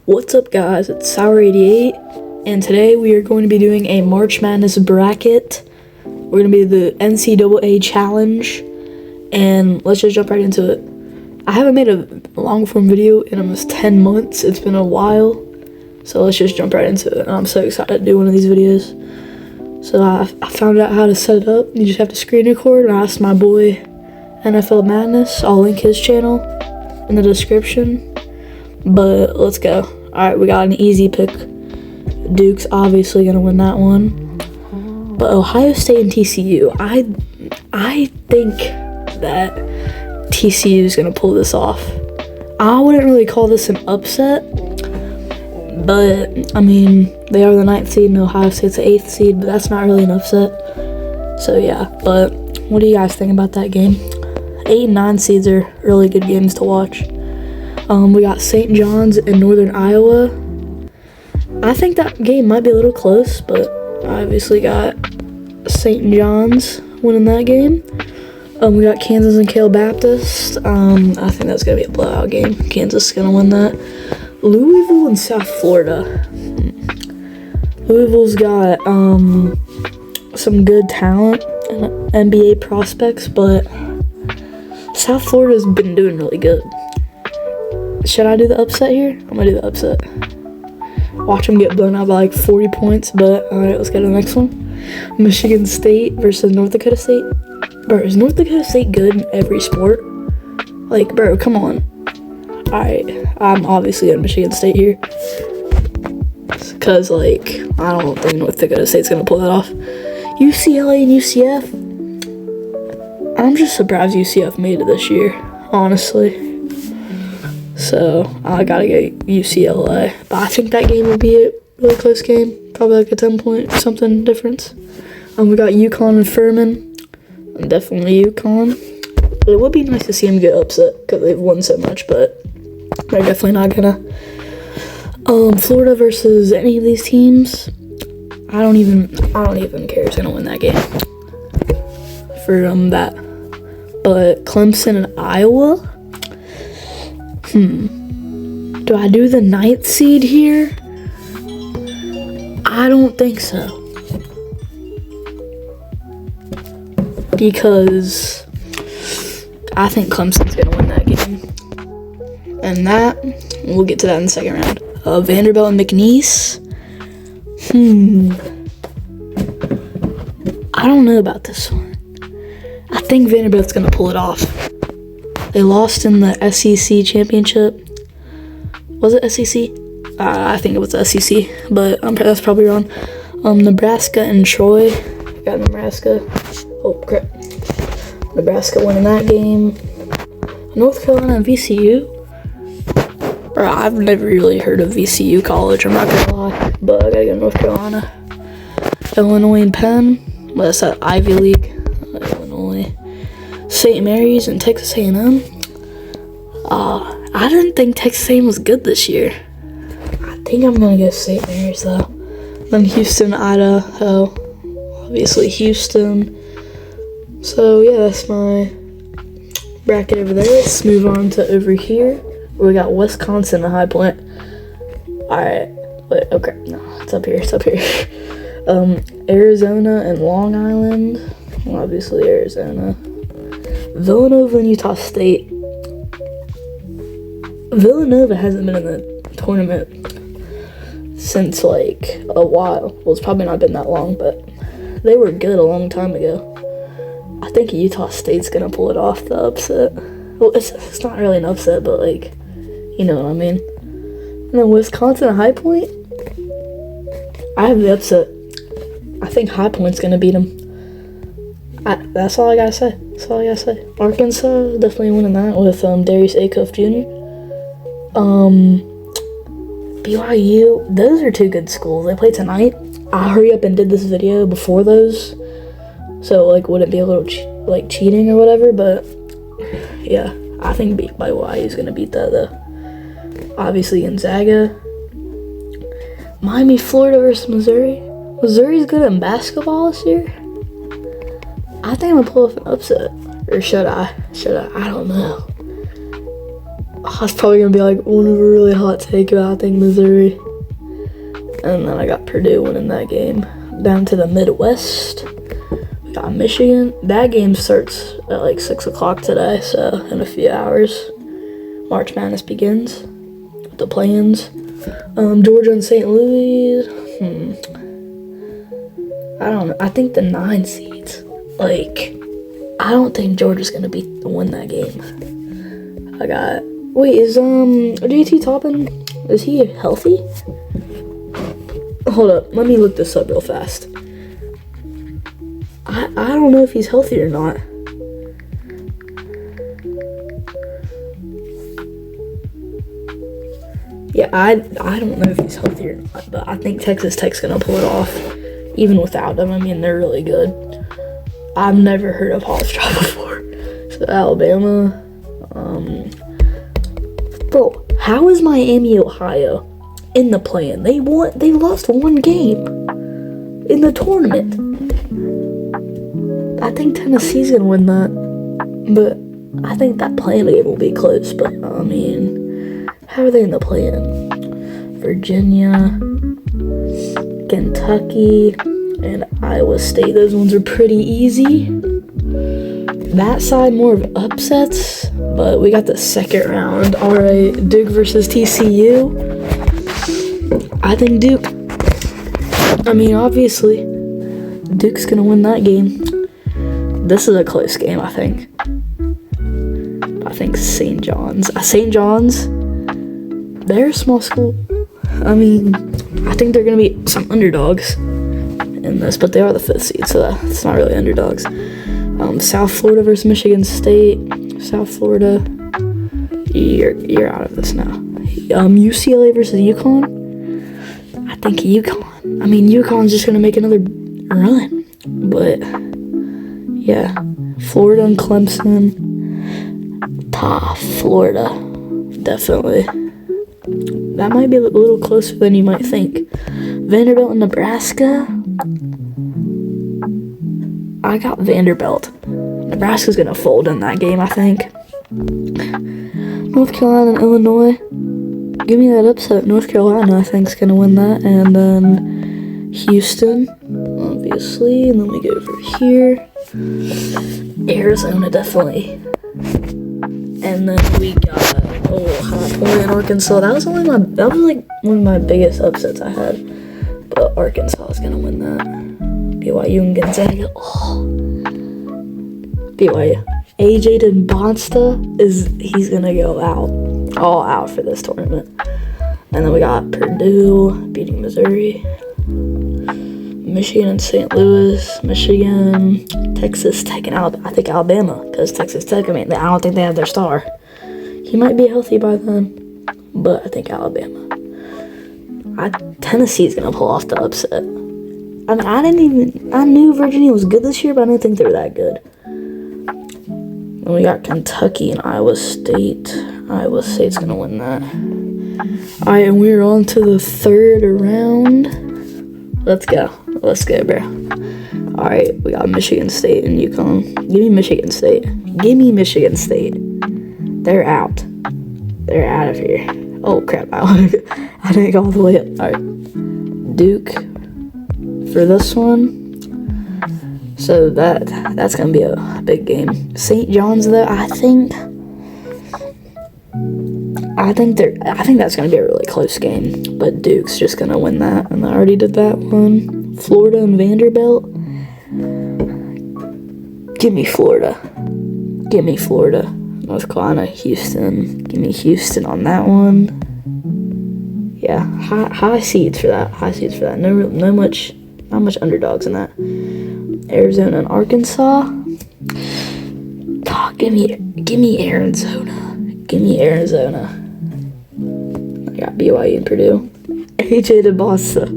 What's up guys, it's Sour88 and today we are going to be doing a March Madness bracket. We're going to be the NCAA challenge and let's just jump right into it. I haven't made a long form video in almost 10 months, it's been a while, so let's just jump right into it. I'm so excited to do one of these videos. So I found out how to set it up. You just have to screen record and I asked my boy NFL Madness. I'll link his channel in the description. But let's go. Alright, we got an easy pick. Duke's obviously gonna win that one. But Ohio State and TCU, I think that TCU is gonna pull this off. I wouldn't really call this an upset, but I mean they are the 9th seed and Ohio State's the 8th seed, but that's not really an upset. So yeah, but what do you guys think about that game? 8 and 9 seeds are really good games to watch. We got St. John's in Northern Iowa. I think that game might be a little close, but I obviously got St. John's winning that game. We got Kansas and Cale Baptist. I think that's going to be a blowout game. Kansas is going to win that. Louisville and South Florida. Louisville's got some good talent and NBA prospects, but South Florida's been doing really good. Should I do the upset here? I'm gonna do the upset. Watch them get blown out by like 40 points, but alright, let's go to the next one. Michigan State versus North Dakota State. Bro, is North Dakota State good in every sport? Like, bro, come on. Alright, I'm obviously on Michigan State here. Because, like, I don't think North Dakota State's gonna pull that off. UCLA and UCF. I'm just surprised UCF made it this year, honestly. So, I gotta get UCLA. But I think that game will be a really close game. Probably like a 10-point something difference. We got UConn and Furman. Definitely UConn. But it would be nice to see them get upset because they've won so much, but they're definitely not gonna. Florida versus any of these teams. I don't even care who's gonna win that game. For that. But Clemson and Iowa. Do I do the 9th seed here? I don't think so. Because I think Clemson's gonna win that game. And that, we'll get to that in the second round. Vanderbilt and McNeese. I don't know about this one. I think Vanderbilt's gonna pull it off. They lost in the SEC championship. Was it SEC? I think it was the SEC, but that's probably wrong. Nebraska and Troy. Got Nebraska. Oh, crap. Nebraska winning that game. North Carolina and VCU. Bro, I've never really heard of VCU college, I'm not gonna lie. But I gotta go North Carolina. Illinois and Penn. Well, that's that Ivy League. Illinois. St. Mary's and Texas A&M. I didn't think Texas A&M was good this year. I think I'm gonna go St. Mary's though. Then Houston, Idaho. Obviously Houston. So yeah, that's my bracket over there. Let's move on to over here. We got Wisconsin and High Point. Alright. Wait, okay. No, it's up here. It's up here. Arizona and Long Island. Well, obviously Arizona. Villanova and Utah State. Villanova hasn't been in the tournament since like a while. Well, it's probably not been that long, but they were good a long time ago. I think Utah State's gonna pull it off, the upset. Well, it's not really an upset, but like, you know what I mean. And then Wisconsin and High Point. I have the upset. I think High Point's gonna beat them. That's all I gotta say. That's all I gotta say. Arkansas definitely winning that with Darius Acuff Jr. BYU. Those are two good schools. They play tonight. I hurry up and did this video before those, so like wouldn't be a little like cheating or whatever. But yeah, I think BYU is gonna beat that though. Obviously Gonzaga. Miami, Florida versus Missouri. Missouri's good in basketball this year. I think I'm gonna pull off an upset. Or should I? I don't know. I was probably gonna be like one of a really hot take about I think Missouri. And then I got Purdue winning that game. Down to the Midwest. We got Michigan. That game starts at like 6 o'clock today, so in a few hours. March Madness begins. With the play-ins. Georgia and St. Louis. I don't know. I think the 9 seeds. Like, I don't think Georgia's gonna win that game. I got. Wait, is JT Toppin? Is he healthy? Hold up, let me look this up real fast. I don't know if he's healthy or not. Yeah, I don't know if he's healthy or not, but I think Texas Tech's gonna pull it off, even without them. I mean, they're really good. I've never heard of Hofstra before. So Alabama, bro, how is Miami, Ohio in the play-in? They lost one game in the tournament. I think Tennessee's gonna win that, but I think that play-in game will be close. But I mean, how are they in the play-in? Virginia, Kentucky, and Iowa State. Those ones are pretty easy. That side more of upsets, but we got the second round. All right, Duke versus TCU. I think Duke. I mean, obviously, Duke's gonna win that game. This is a close game, I think. I think St. John's. St. John's, they're a small school. I mean, I think they're gonna be some underdogs in this, but they are the 5th seed, so that's not really underdogs. South Florida versus Michigan State. South Florida, you're out of this now. UCLA versus UConn. I think UConn. I mean, UConn's just gonna make another run, but yeah, Florida and Clemson. Florida, definitely. That might be a little closer than you might think. Vanderbilt and Nebraska. I got Vanderbilt. Nebraska's gonna fold in that game, I think. North Carolina and Illinois. Give me that upset. North Carolina, I think, is gonna win that. And then Houston, obviously. And then we go over here. Arizona, definitely. And then we got Hot Point in Arkansas. That was like one of my biggest upsets I had. But Arkansas is gonna win that. BYU and Gonzaga. BYU. AJ Bonsta he's gonna go all out for this tournament. And then we got Purdue beating Missouri. Michigan and St. Louis. Michigan, Texas Tech, and Alabama. I think Alabama, because Texas Tech, I don't think they have their star. He might be healthy by then, but I think Alabama. Tennessee's gonna pull off the upset. I mean, I knew Virginia was good this year, but I didn't think they were that good. Then we got Kentucky and Iowa State. Iowa State's gonna win that. Alright, and we're on to the third round. Let's go, bro. Alright, we got Michigan State and UConn. Give me Michigan State. They're out. They're out of here. Oh, crap. I didn't go all the way up. Alright. Duke for this one. So that's going to be a big game. St. John's, though, I think that's going to be a really close game. But Duke's just going to win that. And I already did that one. Florida and Vanderbilt. Give me Florida. North Carolina, Houston. Give me Houston on that one. Yeah, high seeds for that. Not much underdogs in that. Arizona and Arkansas. Oh, give me Arizona. I got BYU and Purdue. AJ DeBosa.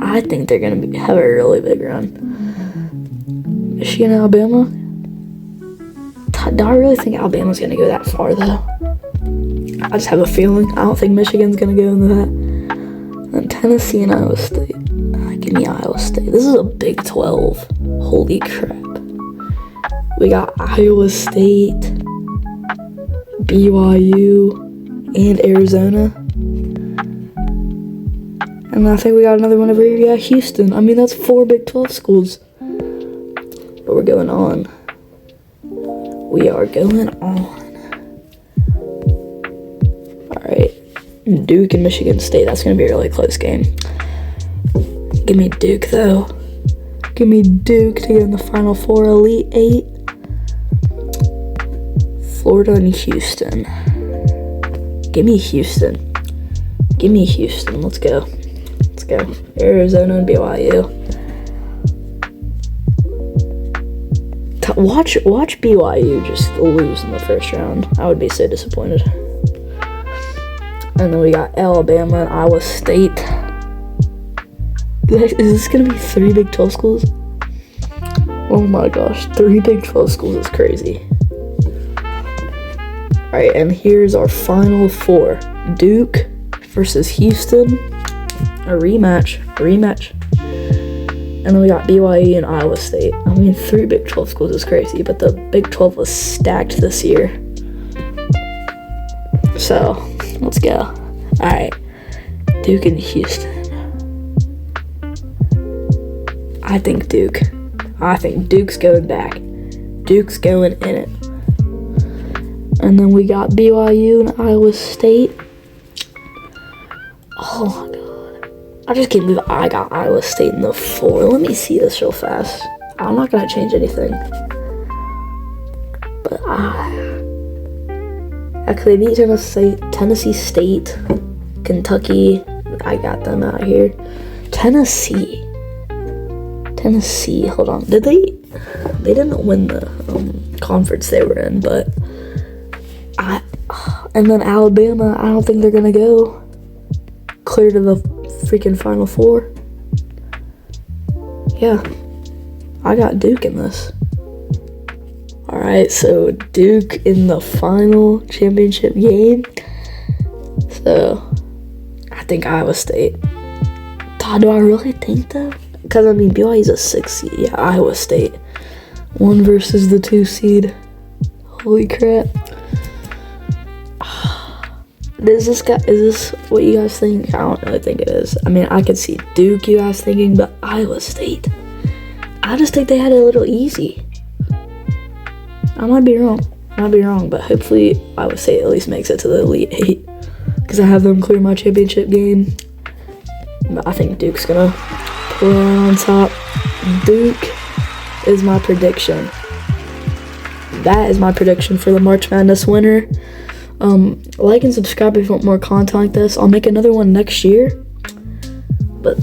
I think they're gonna have a really big run. Michigan, Alabama. Do I really think Alabama's gonna go that far though? I just have a feeling. I don't think Michigan's gonna go into that. And Tennessee and Iowa State. Give me Iowa State. This is a Big 12. Holy crap. We got Iowa State BYU, and Arizona. And I think we got another one over here. Yeah, Houston. I mean, that's 4 Big 12 schools. But we're going on. We are going on. Alright. Duke and Michigan State. That's going to be a really close game. Give me Duke, though. Give me Duke to get in the Final Four. Elite 8. Florida and Houston. Give me Houston. Give me Houston. Let's go. Let's go. Arizona and BYU. Watch BYU just lose in the first round. I would be so disappointed. And then we got Alabama and Iowa State. Is this gonna be 3 Big 12 schools? Oh my gosh, 3 Big 12 schools is crazy. Alright, and here's our Final Four. Duke versus Houston. A rematch. And then we got BYU and Iowa State. I mean, 3 Big 12 schools is crazy, but the Big 12 was stacked this year. So, let's go. Alright, Duke and Houston. I think Duke's going back. Duke's going in it. And then we got BYU and Iowa State. Oh my god. I just can't believe I got Iowa State in the 4. Let me see this real fast. I'm not going to change anything. But actually, they beat Tennessee State, Kentucky. I got them out here. Tennessee. Hold on. Did they didn't win the conference they were in, but and then Alabama, I don't think they're going to go clear to the freaking Final Four. Yeah, I got Duke in this. Alright, so Duke in the final championship game. So, I think Iowa State. Do I really think though? Because, I mean, BYU's a 6 seed. Yeah, Iowa State. 1 versus the 2 seed. Holy crap. Is this what you guys think? I don't really think it is. I mean, I could see Duke, you guys thinking, but Iowa State. I just think they had it a little easy. I might be wrong, but hopefully Iowa State at least makes it to the Elite 8. Because I have them clear my championship game. But I think Duke's gonna pull it on top. Duke is my prediction. That is my prediction for the March Madness winner. Like and subscribe if you want more content like this. I'll make another one next year. But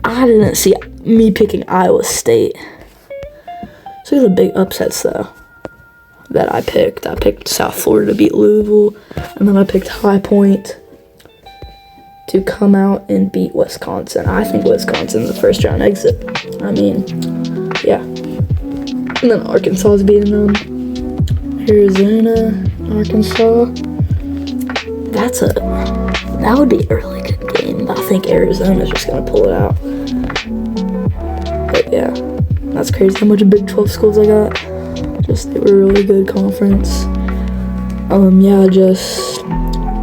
I didn't see me picking Iowa State. So the big upsets though that I picked. I picked South Florida to beat Louisville, and then I picked High Point to come out and beat Wisconsin. I think Wisconsin's the first round exit. I mean, yeah. And then Arkansas is beating them. Arizona, Arkansas. That would be a really good game. I think Arizona's just gonna pull it out. But yeah, that's crazy how much Big 12 schools I got. They were a really good conference.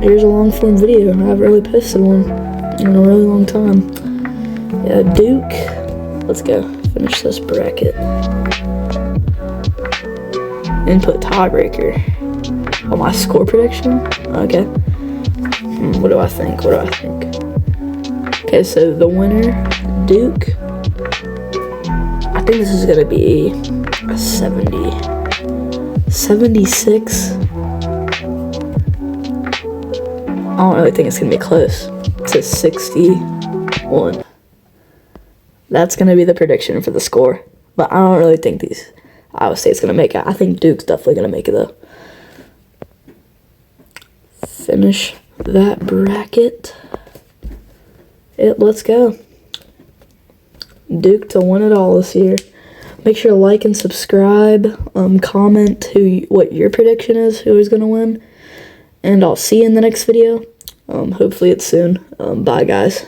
Here's a long form video. I haven't really posted one in a really long time. Yeah, Duke. Let's go. Finish this bracket. Input tiebreaker. Oh, my score prediction? Okay. What do I think? Okay, so the winner, Duke. I think this is going to be a 70. 76. I don't really think it's going to be close to 61. That's going to be the prediction for the score. But I don't really think Iowa State's going to make it. I think Duke's definitely going to make it, though. Finish that bracket. Let's go. Duke to win it all this year. Make sure to like and subscribe. Comment what your prediction is, who is going to win. And I'll see you in the next video. Hopefully it's soon. Bye, guys.